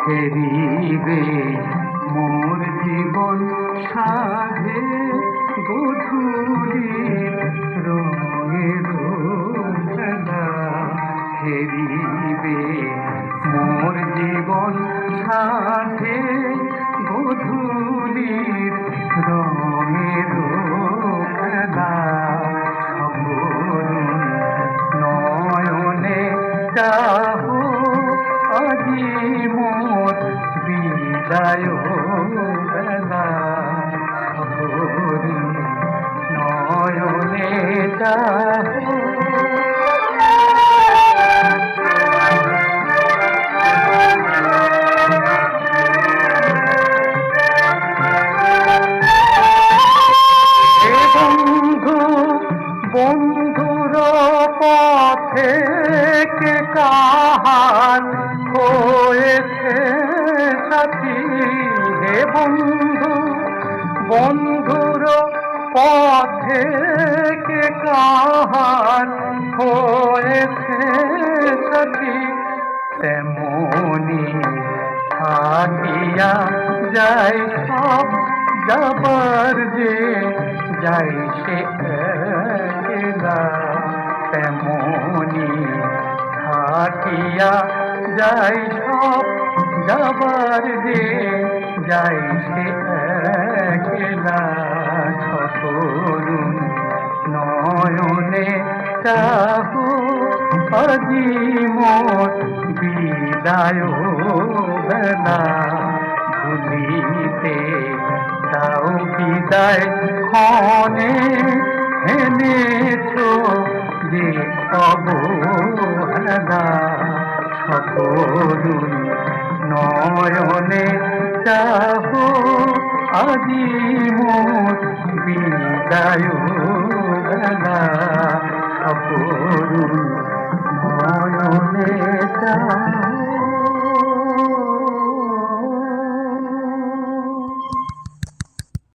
ফেরিবে মোর জীবন সাধে গধূলির রঙের খেলা। ফেরিবে মোর জীবন সাধে গধূলির রঙের খেলা। নয়নে চাহ আজি মোর বিদায় বেলা। নয়নে চাহ বন্ধুর পথে কে কাহার হয়েছে সাথী। হে বন্ধু বন্ধুর পথে কে কাহার হয়েছে সাথী। তেমনি থাকিয়া যায় সব যাবার যে যাই সে একলা। তেমনি থাকিয়া যাই সব যাবার যে যাই সে একলা। সকরুণ নয়নে চাহ আজি মোর বিদায় বেলা। ভুলিতে দাও বিদায় ক্ষণে এনেছ যে অবহেলা। সকরুণ নয়নে চাহ আজি মোর বিদায় বেলা।